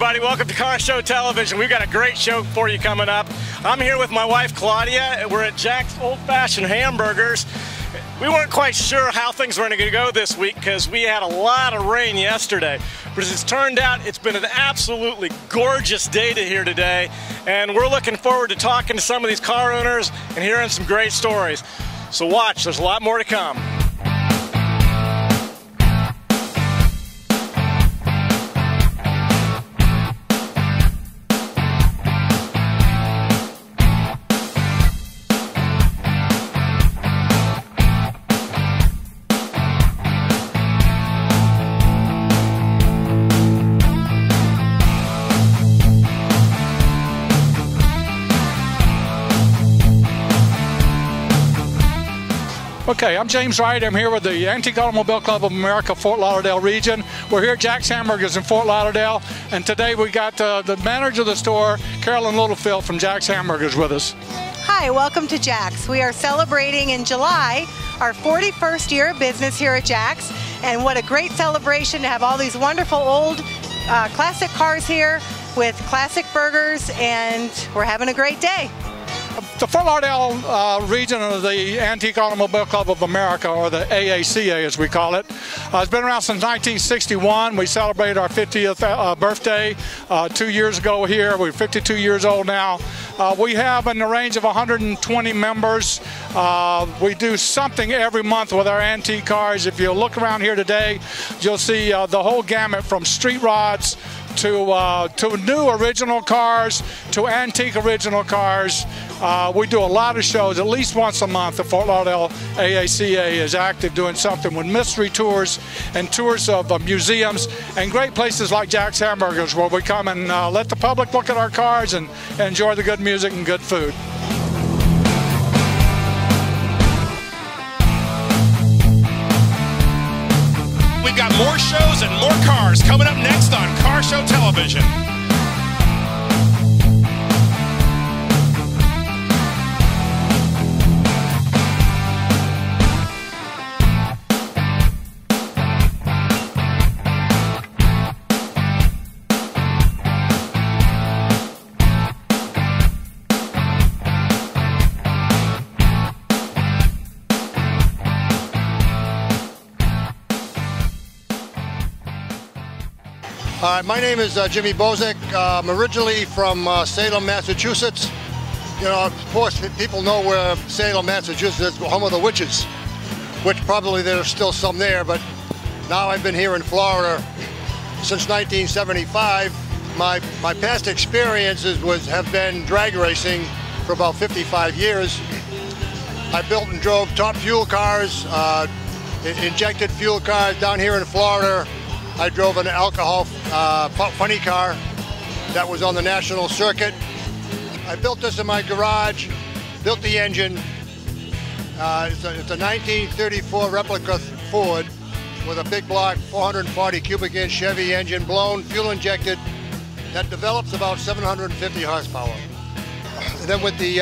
everybody. Welcome to Car Show Television. We've got a great show for you coming up. I'm here with my wife, Claudia. We're at Jack's Old Fashioned Hamburgers. We weren't quite sure how things were going to go this week because we had a lot of rain yesterday. But as it's turned out, it's been an absolutely gorgeous day here today. And we're looking forward to talking to some of these car owners and hearing some great stories. So watch, there's a lot more to come. Okay, I'm James Wright. I'm here with the Antique Automobile Club of America, Fort Lauderdale region. We're here at Jack's Hamburgers in Fort Lauderdale, and today we got the manager of the store, Carolyn Littlefield from Jack's Hamburgers, with us. Hi, welcome to Jack's. We are celebrating in July our 41st year of business here at Jack's, and what a great celebration to have all these wonderful old classic cars here with classic burgers, and we're having a great day. The Fort Lauderdale region of the Antique Automobile Club of America, or the AACA as we call it, has been around since 1961. We celebrated our 50th birthday 2 years ago here. We're 52 years old now. We have in the range of 120 members. We do something every month with our antique cars. If you look around here today, you'll see the whole gamut from street rods to new original cars, to antique original cars. We do a lot of shows at least once a month. The Fort Lauderdale AACA is active doing something with mystery tours and tours of museums and great places like Jack's Hamburgers, where we come and let the public look at our cars and enjoy the good music and good food. We've got more shows and more cars coming up next on Car Show Television. My name is Jimmy Bozek. I'm originally from Salem, Massachusetts. You know, of course, people know where Salem, Massachusetts is, home of the witches, which probably there's still some there, but now I've been here in Florida since 1975. My past experiences have been drag racing for about 55 years. I built and drove top fuel cars, injected fuel cars down here in Florida. I drove an alcohol funny car that was on the national circuit. I built this in my garage, built the engine. It's a 1934 replica Ford with a big block 440 cubic inch Chevy engine, blown, fuel injected, that develops about 750 horsepower. And then with the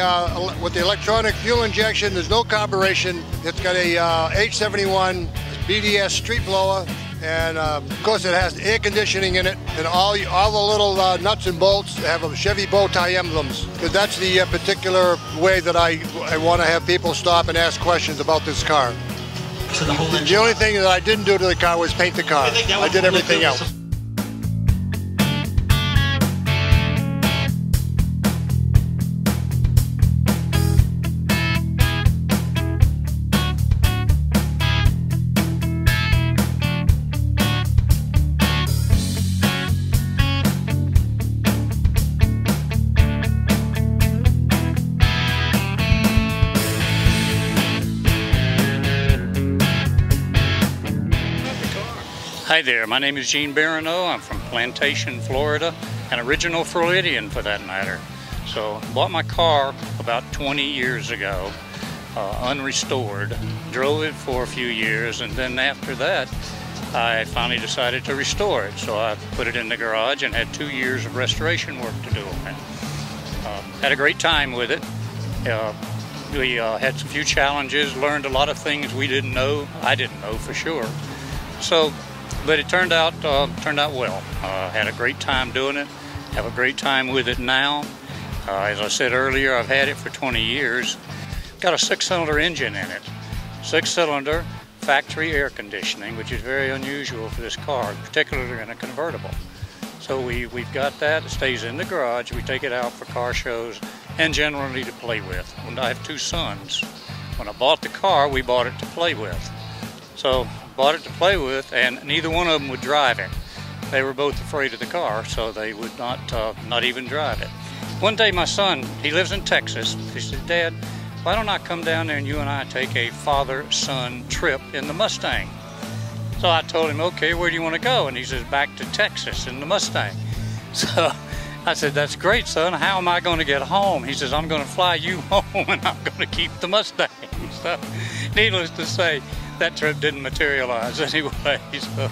electronic fuel injection, there's no carburation. It's got a H71 BDS street blower. And of course it has air conditioning in it, and all the little nuts and bolts have a Chevy bow tie emblems, because that's the particular way that I want to have people stop and ask questions about this car. So the only thing that I didn't do to the car was paint the car. I did everything else. Hi there, my name is Gene Barano. I'm from Plantation, Florida, an original Floridian for that matter. So I bought my car about 20 years ago, unrestored, drove it for a few years, and then after that I finally decided to restore it. So I put it in the garage and had 2 years of restoration work to do on it. Had a great time with it. We had a few challenges, learned a lot of things we didn't know, I didn't know for sure. So but it turned out well. Had a great time doing it. Have a great time with it now. As I said earlier, I've had it for 20 years. Got a 6-cylinder engine in it. 6-cylinder factory air conditioning, which is very unusual for this car, particularly in a convertible. So we've got that. It stays in the garage. We take it out for car shows and generally to play with. And I have 2 sons. When I bought the car, we bought it to play with. So bought it to play with, and neither one of them would drive it. They were both afraid of the car, so they would not even drive it. One day my son, he lives in Texas, he said, "Dad, why don't I come down there and you and I take a father-son trip in the Mustang?" So I told him, "Okay, where do you want to go?" And he says, "Back to Texas in the Mustang." So I said, "That's great, son. How am I going to get home?" He says, "I'm going to fly you home and I'm going to keep the Mustang." So needless to say, that trip didn't materialize anyway. So.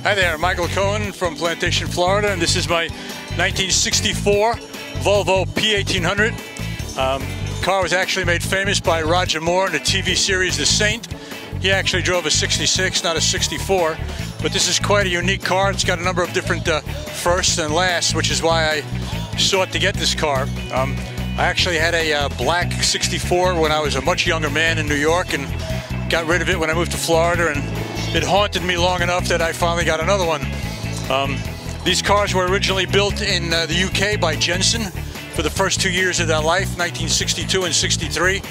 Hi there, Michael Cohen from Plantation, Florida, and this is my 1964 Volvo P1800. The car was actually made famous by Roger Moore in the TV series The Saint. He actually drove a 66, not a 64, but this is quite a unique car. It's got a number of different firsts and lasts, which is why I sought to get this car. I actually had a black 64 when I was a much younger man in New York and got rid of it when I moved to Florida, and it haunted me long enough that I finally got another one. These cars were originally built in the UK by Jensen for the first 2 years of their life, 1962 and 63.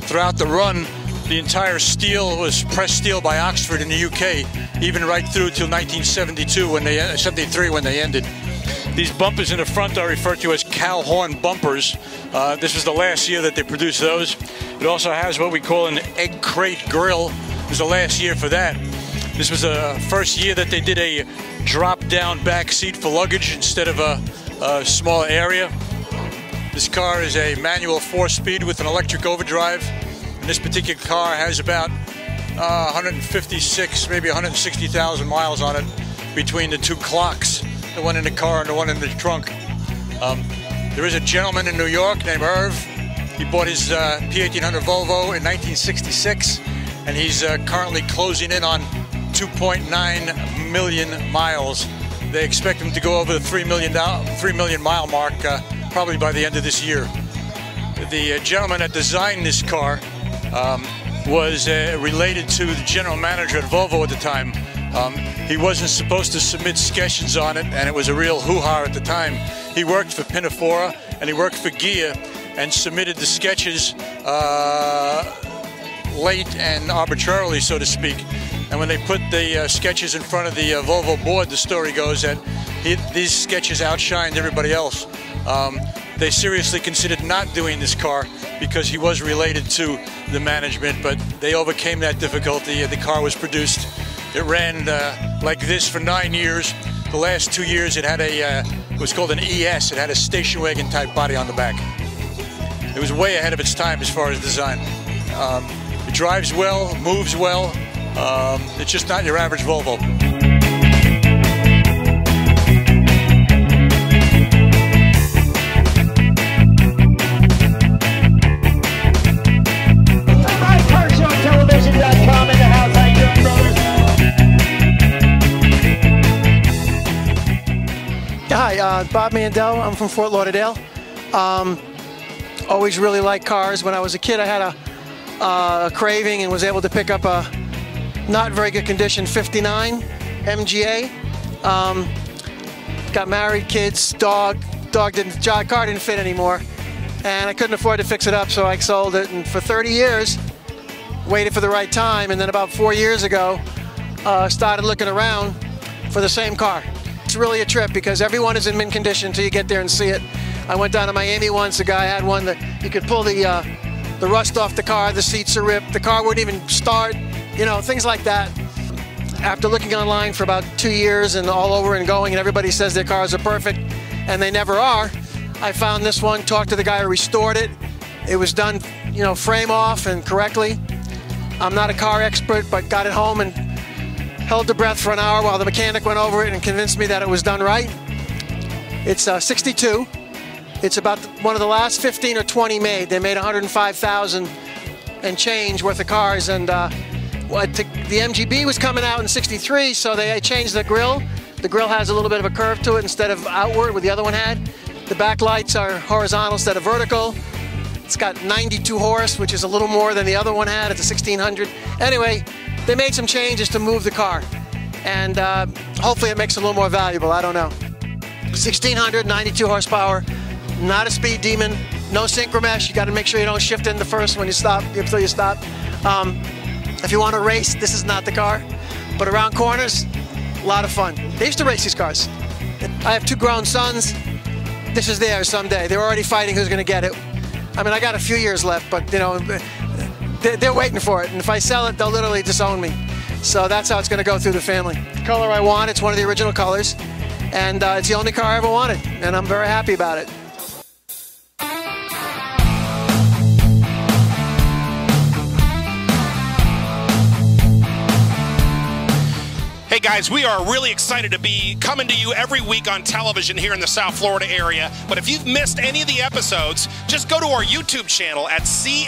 Throughout the run, the entire steel was pressed steel by Oxford in the UK, even right through till 1972 when they 73 when they ended. These bumpers in the front are referred to as cow horn bumpers. This was the last year that they produced those. It also has what we call an egg crate grill. It was the last year for that. This was the first year that they did a drop-down back seat for luggage instead of a small area. This car is a manual 4-speed with an electric overdrive. And this particular car has about 156, maybe 160,000 miles on it between the 2 clocks, the one in the car and the one in the trunk. There is a gentleman in New York named Irv. He bought his P1800 Volvo in 1966. And he's currently closing in on 2.9 million miles. They expect him to go over the 3 million mile mark probably by the end of this year. The gentleman that designed this car was related to the general manager at Volvo at the time. He wasn't supposed to submit sketches on it, and it was a real hoo-ha at the time. He worked for Pinafora and he worked for Gia and submitted the sketches late and arbitrarily, so to speak. And when they put the sketches in front of the Volvo board, the story goes that these sketches outshined everybody else. They seriously considered not doing this car because he was related to the management, but they overcame that difficulty and the car was produced. It ran like this for 9 years. The last 2 years it had it was called an ES. It had a station wagon type body on the back. It was way ahead of its time as far as design. It drives well, moves well. It's just not your average Volvo. MyCarShowTelevision.com in the house. How you doing, brothers? Hi, Bob Mandel. I'm from Fort Lauderdale. Always really liked cars. When I was a kid, I had a craving and was able to pick up a not very good condition 59 MGA. Got married, kids, car didn't fit anymore, and I couldn't afford to fix it up, so I sold it. And for 30 years, waited for the right time, and then about 4 years ago, started looking around for the same car. It's really a trip because everyone is in mint condition until you get there and see it. I went down to Miami once, the guy had one that you could pull the rust off the car, the seats are ripped, the car wouldn't even start, you know, things like that. After looking online for about 2 years and all over and going, and everybody says their cars are perfect, and they never are, I found this one, talked to the guy who restored it. It was done, you know, frame off and correctly. I'm not a car expert, but got it home and held the breath for an hour while the mechanic went over it and convinced me that it was done right. It's 62. It's about one of the last 15 or 20 made. They made 105,000 and change worth of cars, and the MGB was coming out in 63, so they changed the grille. The grille has a little bit of a curve to it instead of outward, where the other one had. The back lights are horizontal instead of vertical. It's got 92 horse, which is a little more than the other one had. It's a 1600. Anyway, they made some changes to move the car, and hopefully it makes it a little more valuable. I don't know. 1600, 92 horsepower, not a speed demon, no synchromesh. You got to make sure you don't shift in the first when you stop, until you stop. If you want to race, this is not the car, but around corners, a lot of fun. They used to race these cars. I have 2 grown sons. This is theirs someday. They're already fighting who's going to get it. I mean, I got a few years left, but you know, they're waiting for it. And if I sell it, they'll literally disown me. So that's how it's going to go through the family. The color I want, it's one of the original colors. And it's the only car I ever wanted. And I'm very happy about it. Hey guys, we are really excited to be coming to you every week on television here in the South Florida area. But if you've missed any of the episodes, just go to our YouTube channel at CSTVFL.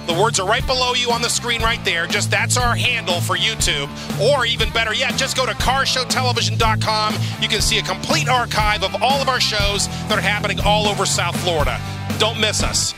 The words are right below you on the screen right there. Just that's our handle for YouTube. Or even better yet, just go to carshowtelevision.com. You can see a complete archive of all of our shows that are happening all over South Florida. Don't miss us.